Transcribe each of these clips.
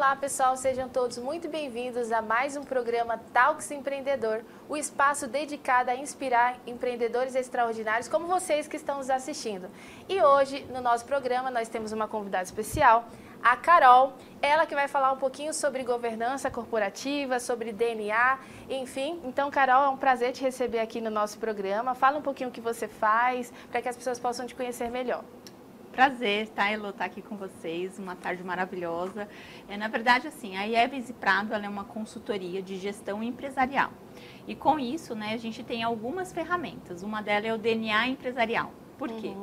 Olá pessoal, sejam todos muito bem-vindos a mais um programa Talks Empreendedor, o espaço dedicado a inspirar empreendedores extraordinários como vocês que estão nos assistindo. E hoje, no nosso programa, nós temos uma convidada especial, a Carol, ela que vai falar um pouquinho sobre governança corporativa, sobre DNA, enfim. Então, Carol, é um prazer te receber aqui no nosso programa. Fala um pouquinho o que você faz, para que as pessoas possam te conhecer melhor. Prazer, tá, Elô, estar aqui com vocês, uma tarde maravilhosa. Na verdade, assim, a IEVES e Prado, ela é uma consultoria de gestão empresarial. E com isso, né, a gente tem algumas ferramentas. Uma delas é o DNA empresarial. Por quê?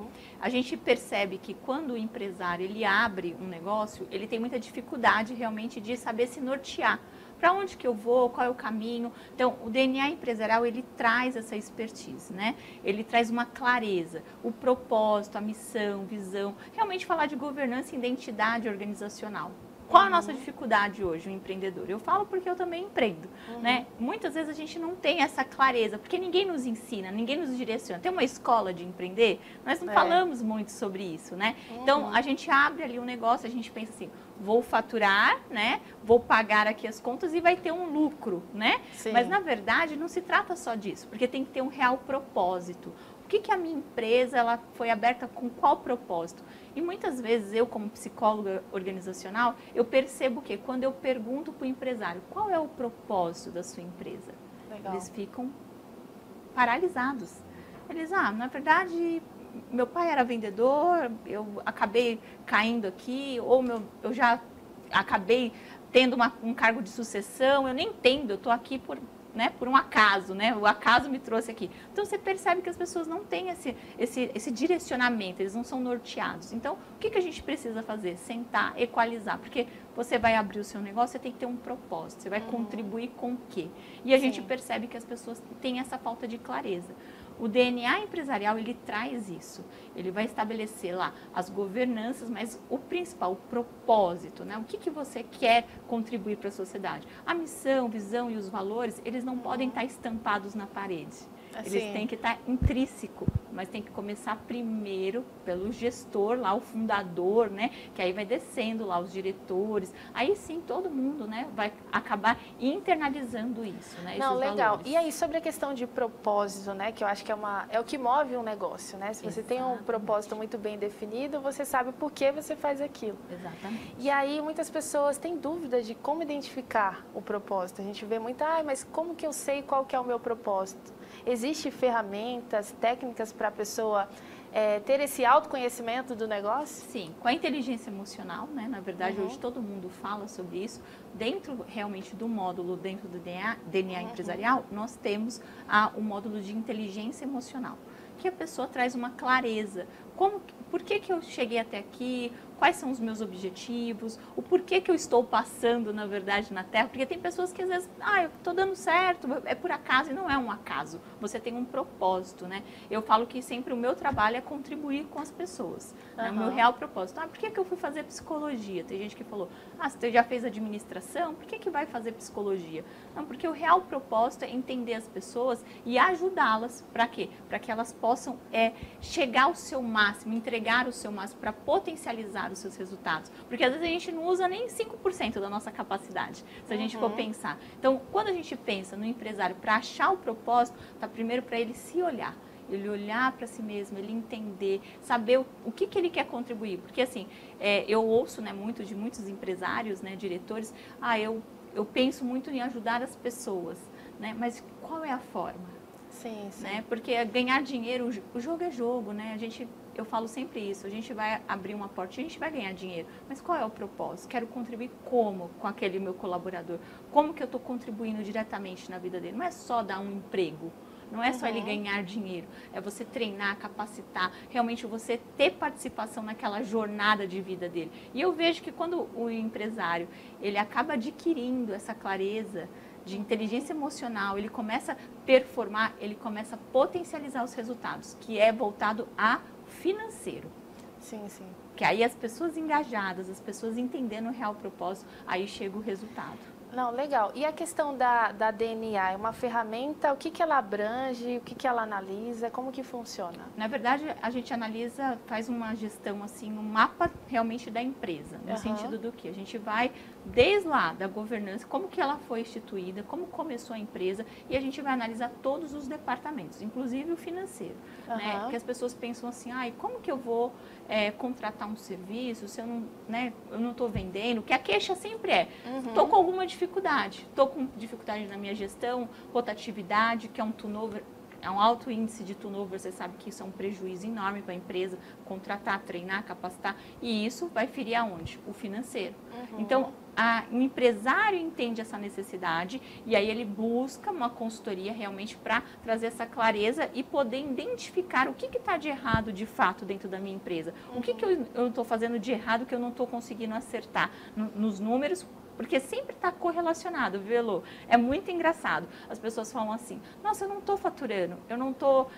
A gente percebe que quando o empresário ele abre um negócio, ele tem muita dificuldade realmente de saber se nortear. Para onde que eu vou, qual é o caminho. Então, o DNA empresarial, ele traz essa expertise, né? Ele traz uma clareza, o propósito, a missão, visão. Realmente falar de governança e identidade organizacional. Qual a nossa dificuldade hoje, o empreendedor? Eu falo porque eu também empreendo, né? Muitas vezes a gente não tem essa clareza, porque ninguém nos ensina, ninguém nos direciona. Tem uma escola de empreender, nós não falamos muito sobre isso, né? Então, a gente abre ali um negócio, a gente pensa assim, vou faturar, né? Vou pagar aqui as contas e vai ter um lucro, né? Sim. Mas, na verdade, não se trata só disso, porque tem que ter um real propósito. O que a minha empresa ela foi aberta com qual propósito? E muitas vezes eu, como psicóloga organizacional, eu percebo que quando eu pergunto para o empresário qual é o propósito da sua empresa, eles ficam paralisados. Eles, na verdade, meu pai era vendedor, eu acabei caindo aqui, ou eu já acabei tendo um cargo de sucessão, eu nem entendo, eu estou aqui por um acaso, né? O acaso me trouxe aqui. Então, você percebe que as pessoas não têm esse direcionamento, eles não são norteados. Então, o que a gente precisa fazer? Sentar, equalizar, porque você vai abrir o seu negócio, você tem que ter um propósito, você vai contribuir com o quê? E a gente percebe que as pessoas têm essa falta de clareza. O DNA empresarial, ele traz isso. Ele vai estabelecer lá as governanças, mas o principal, o propósito, né? O que você quer contribuir para a sociedade? A missão, visão e os valores, eles não podem estar estampados na parede. Assim. Eles têm que estar intrínseco, mas tem que começar primeiro pelo gestor lá, o fundador, né? Que aí vai descendo lá os diretores. Aí sim, todo mundo, né? Vai acabar internalizando isso, né? Não, legal. Valores. E aí, sobre a questão de propósito, né? Que eu acho que é o que move um negócio, né? Se você tem um propósito muito bem definido, você sabe por que você faz aquilo. Exatamente. E aí, muitas pessoas têm dúvidas de como identificar o propósito. A gente vê muito, mas como que eu sei qual que é o meu propósito? Existem ferramentas, técnicas para a pessoa ter esse autoconhecimento do negócio? Sim, com a inteligência emocional, né? Na verdade, hoje todo mundo fala sobre isso. Dentro realmente do módulo, dentro do DNA empresarial, nós temos o módulo de inteligência emocional, que a pessoa traz uma clareza. Por que eu cheguei até aqui? Quais são os meus objetivos? O porquê que eu estou passando, na verdade, na Terra? Porque tem pessoas que às vezes, eu estou dando certo, é por acaso, e não é um acaso. Você tem um propósito, né? Eu falo que sempre o meu trabalho é contribuir com as pessoas. Né? O meu real propósito. Por que eu fui fazer psicologia? Tem gente que falou, você já fez administração? Por que vai fazer psicologia? Não, porque o real propósito é entender as pessoas e ajudá-las. Para quê? Para que elas possam chegar ao seu máximo, entregar o seu máximo, para potencializar os seus resultados. Porque às vezes a gente não usa nem 5% da nossa capacidade, se a gente for pensar. Então, quando a gente pensa no empresário para achar o propósito, tá primeiro para ele se olhar. Ele olhar para si mesmo, ele entender, saber o que ele quer contribuir. Porque assim, eu ouço, né, muito de muitos empresários, né, diretores, eu penso muito em ajudar as pessoas, né, mas qual é a forma? Sim. Né? Porque ganhar dinheiro, o jogo é jogo, né? Eu falo sempre isso, a gente vai abrir uma porta, a gente vai ganhar dinheiro, mas qual é o propósito? Quero contribuir como com aquele meu colaborador? Como que eu estou contribuindo diretamente na vida dele? Não é só dar um emprego, não é só ele ganhar dinheiro, é você treinar, capacitar, realmente você ter participação naquela jornada de vida dele. E eu vejo que quando o empresário, ele acaba adquirindo essa clareza de inteligência emocional, ele começa a performar, ele começa a potencializar os resultados, que é voltado a financeiro. Sim. Que aí as pessoas engajadas, as pessoas entendendo o real propósito, aí chega o resultado. Não, legal. E a questão da DNA, é uma ferramenta, o que ela abrange, o que ela analisa, como que funciona? Na verdade, a gente analisa, faz uma gestão, assim, um mapa realmente da empresa, no sentido do que? A gente vai desde lá da governança, como que ela foi instituída, como começou a empresa, e a gente vai analisar todos os departamentos, inclusive o financeiro, né? Porque as pessoas pensam assim, ai, como que eu vou contratar um serviço se eu não, né, eu não estou vendendo? Que a queixa sempre é, estou com alguma dificuldade, estou com dificuldade na minha gestão, rotatividade, que é um turnover. É um alto índice de turnover, você sabe que isso é um prejuízo enorme para a empresa, contratar, treinar, capacitar, e isso vai ferir aonde? O financeiro. Então, o empresário entende essa necessidade e aí ele busca uma consultoria realmente para trazer essa clareza e poder identificar o que está de errado de fato dentro da minha empresa. O que eu estou fazendo de errado que eu não estou conseguindo acertar nos números, porque sempre está correlacionado, viu, Elô? É muito engraçado. As pessoas falam assim, nossa, eu não estou faturando, eu não estou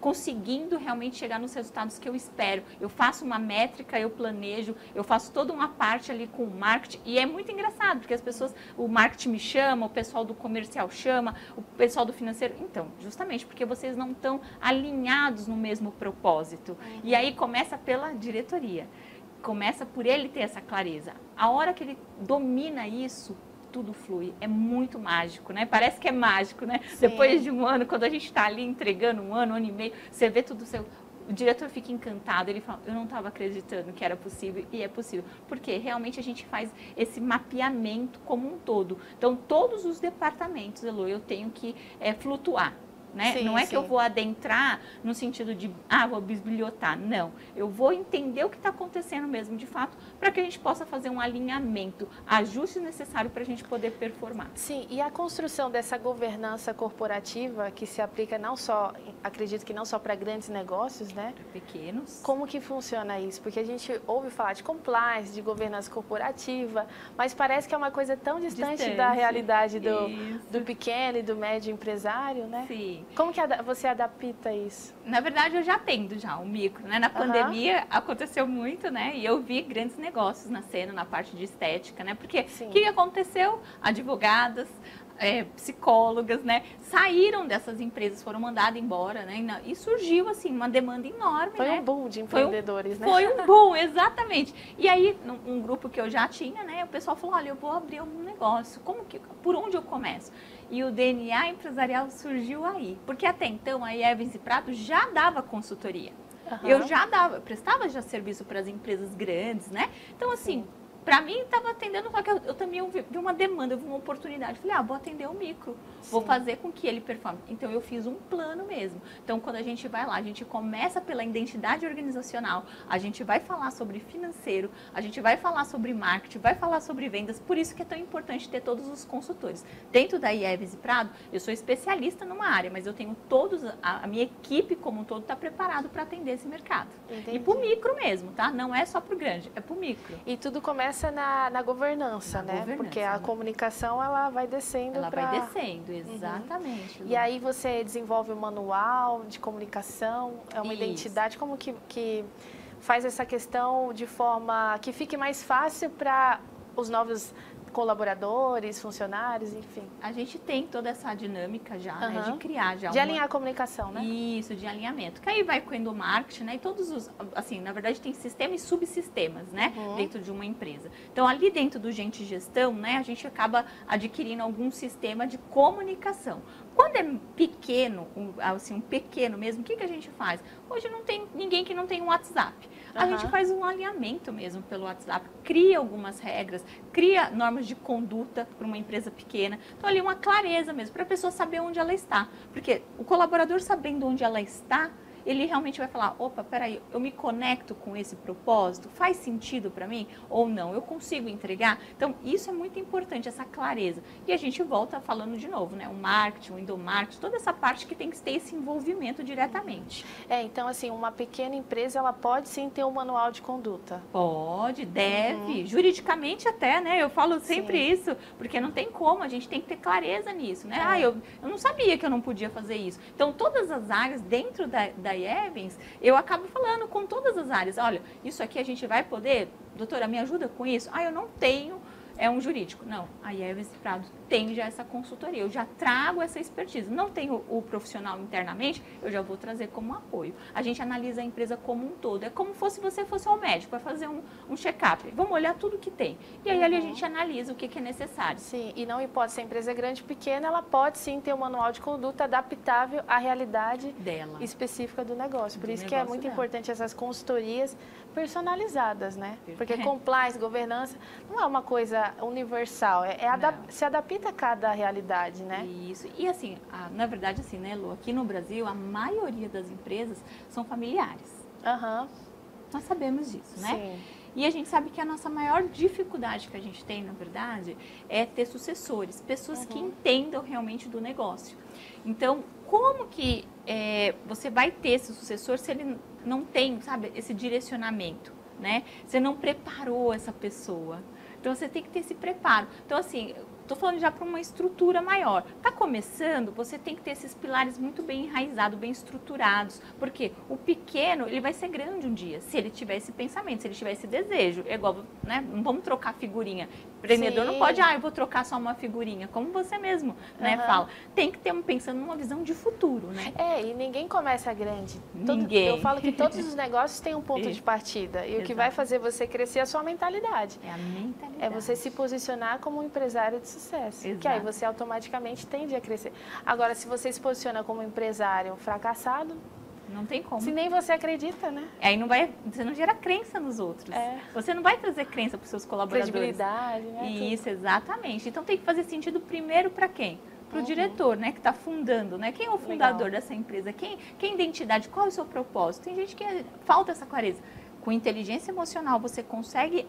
conseguindo realmente chegar nos resultados que eu espero. Eu faço uma métrica, eu planejo, eu faço toda uma parte ali com o marketing, e é muito engraçado, porque as pessoas, o marketing me chama, o pessoal do comercial chama, o pessoal do financeiro. Então, justamente porque vocês não estão alinhados no mesmo propósito. E aí começa pela diretoria. Começa por ele ter essa clareza. A hora que ele domina isso, tudo flui. É muito mágico, né? Parece que é mágico, né? Sim. Depois de um ano, quando a gente está ali entregando um ano e meio, você vê tudo seu... O diretor fica encantado, ele fala, eu não estava acreditando que era possível, e é possível. Porque realmente a gente faz esse mapeamento como um todo. Então, todos os departamentos, Elô, eu tenho que flutuar. Né? Sim, não é que eu vou adentrar no sentido de, vou bisbilhotar. Não, eu vou entender o que está acontecendo mesmo de fato, para que a gente possa fazer um alinhamento, ajustes necessários para a gente poder performar. Sim, e a construção dessa governança corporativa que se aplica não só, acredito que não só para grandes negócios, né? Para pequenos. Como que funciona isso? Porque a gente ouve falar de compliance, de governança corporativa, mas parece que é uma coisa tão distante da realidade do pequeno e do médio empresário, né? Sim. Como que você adapta isso? Na verdade, eu já atendo já o micro, né? Na pandemia aconteceu muito, né? E eu vi grandes negócios nascendo na parte de estética, né? Porque o que aconteceu? Advogadas, psicólogas, né? Saíram dessas empresas, foram mandadas embora, né? E surgiu, assim, uma demanda enorme, Foi né? um boom de empreendedores, né? Foi um boom, exatamente. E aí, um grupo que eu já tinha, né? O pessoal falou, olha, eu vou abrir um negócio. Por onde eu começo? E o DNA empresarial surgiu aí. Porque até então, a Evans e Prado já dava consultoria. Eu prestava já serviço para as empresas grandes, né? Então, assim... Para mim, estava atendendo, só que eu também vi uma demanda, eu vi uma oportunidade. Falei, vou atender o micro, vou fazer com que ele performe. Então, eu fiz um plano mesmo. Então, quando a gente vai lá, a gente começa pela identidade organizacional, a gente vai falar sobre financeiro, a gente vai falar sobre marketing, vai falar sobre vendas. Por isso que é tão importante ter todos os consultores. Dentro da Evans e Prado, eu sou especialista numa área, mas eu tenho a minha equipe como um todo está preparado para atender esse mercado. Entendi. E para o micro mesmo, tá? Não é só para o grande, é para o micro. E tudo começa na governança, né? Porque a comunicação, ela vai descendo. Ela vai descendo, exatamente. E aí você desenvolve um manual de comunicação, uma identidade, como que faz essa questão de forma que fique mais fácil para os novos colaboradores, funcionários, enfim. A gente tem toda essa dinâmica já, né, de criar já. De alinhar a comunicação, né? Isso, de alinhamento. Que aí vai com o endomarketing, né? E todos os, assim, na verdade tem sistemas e subsistemas, né? Dentro de uma empresa. Então, ali dentro do Gente Gestão, né? A gente acaba adquirindo algum sistema de comunicação. Quando é pequeno, assim, um pequeno mesmo, o que a gente faz? Hoje não tem ninguém que não tem um WhatsApp. A gente faz um alinhamento mesmo pelo WhatsApp, cria algumas regras, cria normas de conduta para uma empresa pequena. Então, ali uma clareza mesmo, para a pessoa saber onde ela está. Porque o colaborador sabendo onde ela está, ele realmente vai falar, opa, peraí, eu me conecto com esse propósito? Faz sentido para mim? Ou não? Eu consigo entregar? Então, isso é muito importante, essa clareza. E a gente volta falando de novo, né? O marketing, o endomarketing, toda essa parte que tem que ter esse envolvimento diretamente. Então, assim, uma pequena empresa, ela pode sim ter um manual de conduta? Pode, deve, juridicamente até, né? Eu falo sempre isso, porque não tem como, a gente tem que ter clareza nisso, né? Eu não sabia que eu não podia fazer isso. Então, todas as áreas dentro da Evans, eu acabo falando com todas as áreas, olha, isso aqui a gente vai poder, doutora, me ajuda com isso? Eu não tenho é um jurídico. Não, a Eves Prado tem já essa consultoria, eu já trago essa expertise. Não tenho o profissional internamente, eu já vou trazer como apoio. A gente analisa a empresa como um todo. É como se você fosse ao médico, vai fazer um check-up. Vamos olhar tudo que tem. E aí ali a gente analisa o que é necessário. Sim, e não importa se a empresa é grande ou pequena, ela pode sim ter um manual de conduta adaptável à realidade dela, específica do negócio. Por isso que é muito importante essas consultorias personalizadas, né? Porque compliance, governança, não é uma coisa universal, se adapta a cada realidade, né? Isso. E assim, na verdade assim, né, Lu, aqui no Brasil, a maioria das empresas são familiares. Nós sabemos disso, né? Sim. E a gente sabe que a nossa maior dificuldade que a gente tem, na verdade, é ter sucessores, pessoas que entendam realmente do negócio. Então, como que você vai ter esse sucessor se ele não tem, sabe, esse direcionamento, né? Você não preparou essa pessoa. Então, você tem que ter esse preparo. Então, assim, estou falando já para uma estrutura maior. Está começando, você tem que ter esses pilares muito bem enraizados, bem estruturados. Porque o pequeno, ele vai ser grande um dia, se ele tiver esse pensamento, se ele tiver esse desejo. É igual, né? Não vamos trocar figurinha. O empreendedor não pode, eu vou trocar só uma figurinha, como você mesmo, né, fala. Tem que ter pensando numa visão de futuro, né? E ninguém começa grande. Ninguém. Eu falo que todos os negócios têm um ponto de partida. E o que vai fazer você crescer é a sua mentalidade. É a mentalidade. É você se posicionar como um empresário de sucesso. Que aí você automaticamente tende a crescer. Agora, se você se posiciona como um empresário fracassado, não tem como. Se nem você acredita, né? Aí você não gera crença nos outros. Você não vai trazer crença para os seus colaboradores. Credibilidade, né? Isso, exatamente. Então tem que fazer sentido primeiro para quem? Para o diretor, né, que está fundando, né? Quem é o fundador dessa empresa? Quem é a identidade? Qual é o seu propósito? Tem gente que falta essa clareza. Com inteligência emocional, você consegue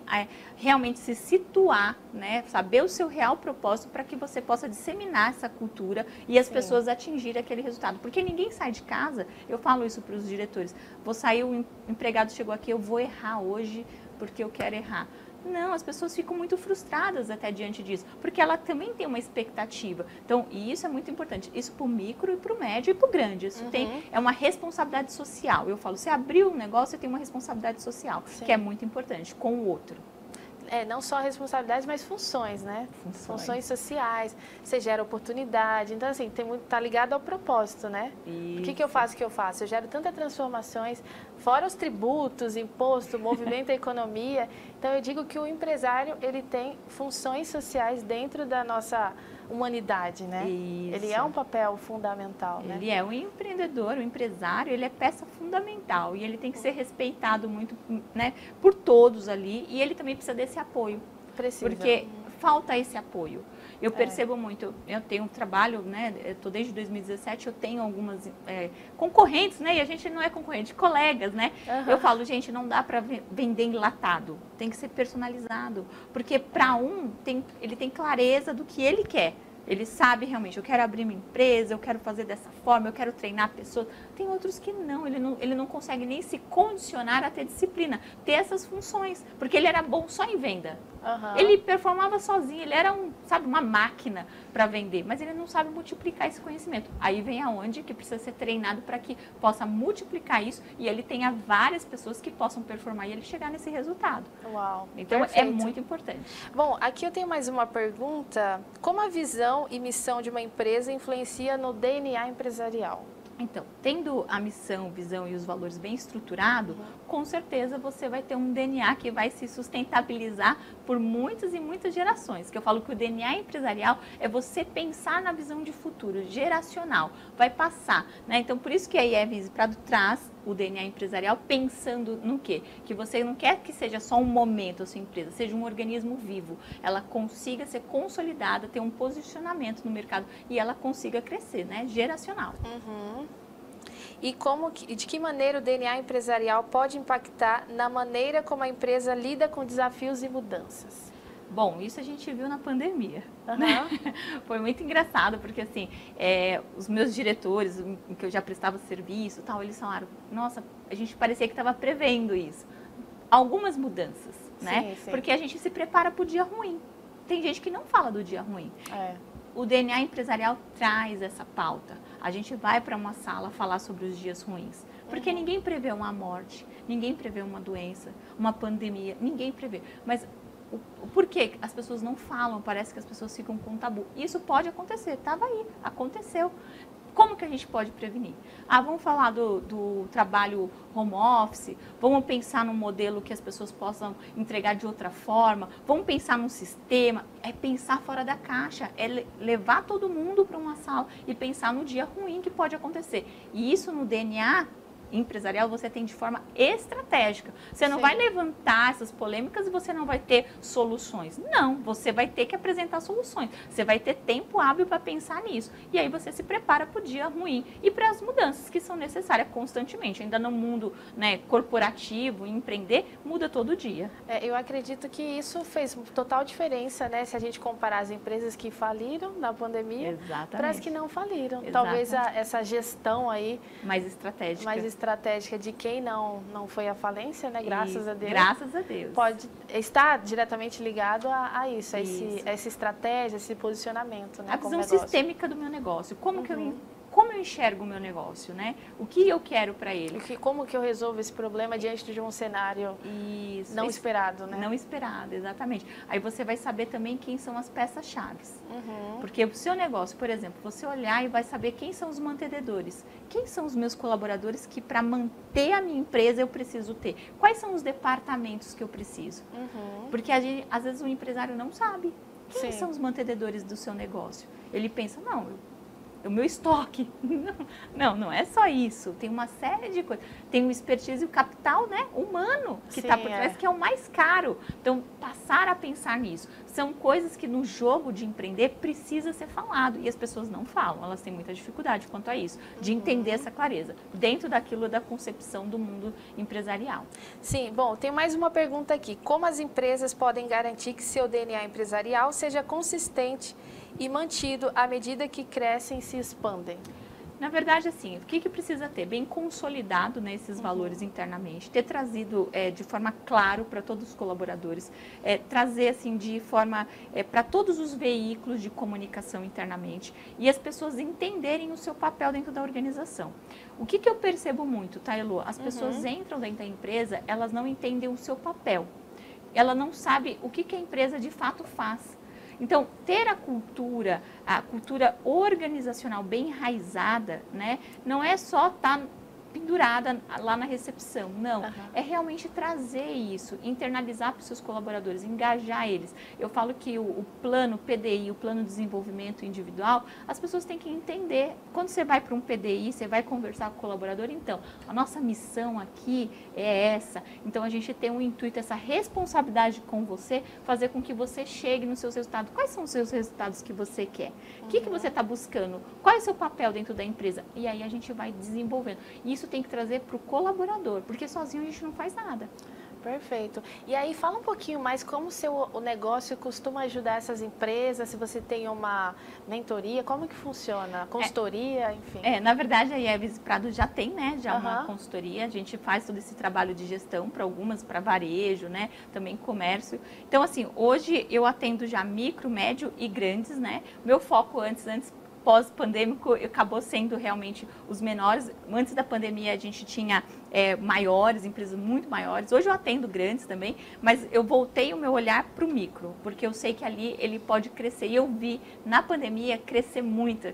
realmente se situar, né? Saber o seu real propósito para que você possa disseminar essa cultura e as pessoas atingirem aquele resultado. Porque ninguém sai de casa, eu falo isso para os diretores, vou sair, o empregado chegou aqui, eu vou errar hoje porque eu quero errar. Não, as pessoas ficam muito frustradas até diante disso, porque ela também tem uma expectativa. Então, e isso é muito importante. Isso para o micro e para o médio e para o grande. Isso é uma responsabilidade social. Eu falo, você abriu um negócio, você tem uma responsabilidade social, que é muito importante, com o outro. Não só responsabilidades, mas funções, né? Funções sociais, você gera oportunidade. Então, assim, tá ligado ao propósito, né? Isso. O que eu faço? Eu gero tantas transformações, fora os tributos, imposto, movimento da economia. Então, eu digo que o empresário, ele tem funções sociais dentro da nossa humanidade, né? Isso. Ele é um papel fundamental, né? Ele é um empreendedor, um empresário, ele é peça fundamental e ele tem que ser respeitado muito, né, por todos ali e ele também precisa desse apoio. Precisa. Porque falta esse apoio. Eu percebo muito, eu tenho um trabalho, né, eu tô desde 2017, eu tenho algumas concorrentes, né, e a gente não é concorrente, colegas, né, eu falo, gente, não dá para vender enlatado, tem que ser personalizado, porque para ele tem clareza do que ele quer. Ele sabe realmente, eu quero abrir minha empresa, eu quero fazer dessa forma, eu quero treinar pessoas. Tem outros que ele não consegue nem se condicionar a ter disciplina, ter essas funções, porque ele era bom só em venda. Ele performava sozinho, ele era uma máquina para vender, mas ele não sabe multiplicar esse conhecimento. Aí vem aonde que precisa ser treinado para que possa multiplicar isso e ele tenha várias pessoas que possam performar e ele chegar nesse resultado. Uau, então perfeito. É muito importante. Bom, aqui eu tenho mais uma pergunta. Como a visão e missão de uma empresa influencia no DNA empresarial? Então, tendo a missão, visão e os valores bem estruturados, com certeza você vai ter um DNA que vai se sustentabilizar por muitas e muitas gerações. Que eu falo que o DNA empresarial é você pensar na visão de futuro, geracional, vai passar, né? Então, por isso que a Eves Prado traz o DNA empresarial pensando no quê? Que você não quer que seja só um momento a sua empresa, seja um organismo vivo, ela consiga ser consolidada, ter um posicionamento no mercado e ela consiga crescer, né? Geracional. E de que maneira o DNA empresarial pode impactar na maneira como a empresa lida com desafios e mudanças? Bom, isso a gente viu na pandemia, né? Foi muito engraçado, porque assim, os meus diretores, em que eu já prestava serviço e tal, eles falaram, nossa, a gente parecia que estava prevendo isso. Algumas mudanças, né? Sim. Porque a gente se prepara para o dia ruim. Tem gente que não fala do dia ruim. O DNA empresarial traz essa pauta. A gente vai para uma sala falar sobre os dias ruins. Porque ninguém prevê uma morte, ninguém prevê uma doença, uma pandemia, ninguém prevê. Mas Por quê? As pessoas não falam, parece que as pessoas ficam com tabu. Isso pode acontecer, estava aí, aconteceu. Como que a gente pode prevenir? Vamos falar do trabalho home office, vamos pensar num modelo que as pessoas possam entregar de outra forma, vamos pensar num sistema, é pensar fora da caixa, é levar todo mundo para uma sala e pensar no dia ruim que pode acontecer. E isso no DNA empresarial você tem de forma estratégica. Você não vai levantar essas polêmicas e você não vai ter soluções. Não, você vai ter que apresentar soluções. Você vai ter tempo hábil para pensar nisso. E aí você se prepara para o dia ruim e para as mudanças que são necessárias constantemente. Ainda no mundo, né, corporativo, empreender, muda todo dia. Eu acredito que isso fez total diferença, né? Se a gente comparar as empresas que faliram na pandemia para as que não faliram. Exatamente. Talvez essa gestão aí mais estratégica de quem não foi à falência, né? Graças a Deus. Graças a Deus. Pode estar diretamente ligado a isso. Essa estratégia, esse posicionamento, né? A visão sistêmica do meu negócio. Como eu enxergo o meu negócio, né? O que eu quero para ele? Como que eu resolvo esse problema diante de um cenário não esperado, né? Não esperado, exatamente. Aí você vai saber também quem são as peças-chave. Porque o seu negócio, por exemplo, você olhar e vai saber quem são os mantenedores. Quem são os meus colaboradores que para manter a minha empresa eu preciso ter? Quais são os departamentos que eu preciso? Porque às vezes o empresário não sabe. Quem são os mantenedores do seu negócio? Ele pensa, o meu estoque. Não é só isso. Tem uma série de coisas. Tem o expertise e o capital, né, humano que está por trás, que é o mais caro. Então, passar a pensar nisso. São coisas que no jogo de empreender precisa ser falado. E as pessoas não falam. Elas têm muita dificuldade quanto a isso. De entender essa clareza. Dentro daquilo da concepção do mundo empresarial. Sim. Bom, tem mais uma pergunta aqui. Como as empresas podem garantir que seu DNA empresarial seja consistente e mantido à medida que crescem e se expandem? Na verdade, assim, o que precisa ter? Bem consolidado, né, esses valores internamente, ter trazido de forma clara para todos os colaboradores, trazer assim de forma para todos os veículos de comunicação internamente e as pessoas entenderem o seu papel dentro da organização. O que eu percebo muito, tá, Elô? As pessoas entram dentro da empresa, elas não entendem o seu papel. Ela não sabe o que a empresa de fato faz. Então, ter a cultura organizacional bem enraizada, né, não é só estar pendurada lá na recepção, não. É realmente trazer isso, internalizar para os seus colaboradores, engajar eles. Eu falo que o plano PDI, o plano de desenvolvimento individual, as pessoas têm que entender. Quando você vai para um PDI, você vai conversar com o colaborador, então, a nossa missão aqui é essa. Então, a gente tem um intuito, essa responsabilidade com você, fazer com que você chegue nos seus resultados. Quais são os seus resultados que você quer? O que você está buscando? Qual é o seu papel dentro da empresa? E aí a gente vai desenvolvendo. Isso tem que trazer para o colaborador, porque sozinho a gente não faz nada. Perfeito. E aí, fala um pouquinho mais como o negócio costuma ajudar essas empresas, se você tem uma mentoria, como que funciona? Consultoria, enfim. Na verdade, a IEBS Prado já tem, né, uma consultoria, a gente faz todo esse trabalho de gestão para algumas, para varejo, né, também comércio. Então, assim, hoje eu atendo já micro, médio e grandes, né, meu foco antes pós-pandêmico, acabou sendo realmente os menores. Antes da pandemia, a gente tinha maiores, empresas muito maiores. Hoje eu atendo grandes também, mas eu voltei o meu olhar para o micro, porque eu sei que ali ele pode crescer. E eu vi na pandemia crescer muito.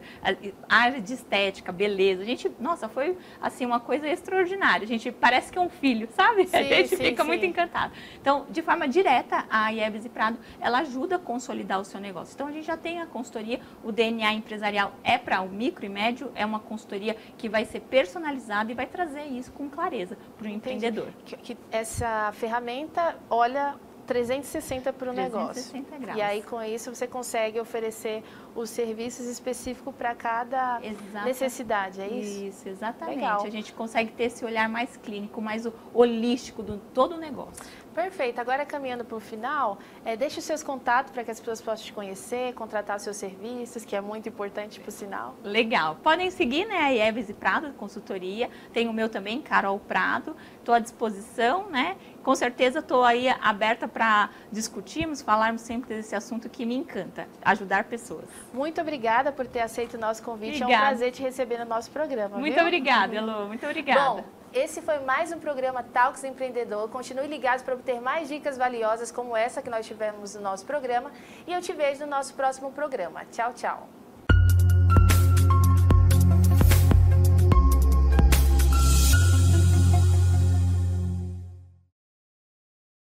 A área de estética, beleza. A gente, nossa, foi assim uma coisa extraordinária. A gente parece que é um filho, sabe? Sim, a gente fica muito encantado. Então, de forma direta, a IEBS Prado, ela ajuda a consolidar o seu negócio. Então, a gente já tem a consultoria, o DNA empresarial é para o micro e médio, é uma consultoria que vai ser personalizada e vai trazer isso com clareza para o empreendedor. Que essa ferramenta olha 360 para o negócio. Graus. E aí, com isso, você consegue oferecer os serviços específicos para cada necessidade, é isso? Isso, exatamente. Legal. A gente consegue ter esse olhar mais clínico, mais holístico do todo o negócio. Perfeito. Agora, caminhando para o final, deixe os seus contatos para que as pessoas possam te conhecer, contratar seus serviços, que é muito importante, por sinal. Legal. Podem seguir, né, a IEBS Prado, consultoria. Tem o meu também, Carol Prado. Estou à disposição, né? Com certeza estou aí aberta para discutirmos, falarmos sempre desse assunto que me encanta, ajudar pessoas. Muito obrigada por ter aceito o nosso convite. Obrigada. É um prazer te receber no nosso programa. Muito obrigada, Elô. Muito obrigada. Bom, esse foi mais um programa Talks Empreendedor. Continue ligados para obter mais dicas valiosas como essa que nós tivemos no nosso programa. E eu te vejo no nosso próximo programa. Tchau, tchau.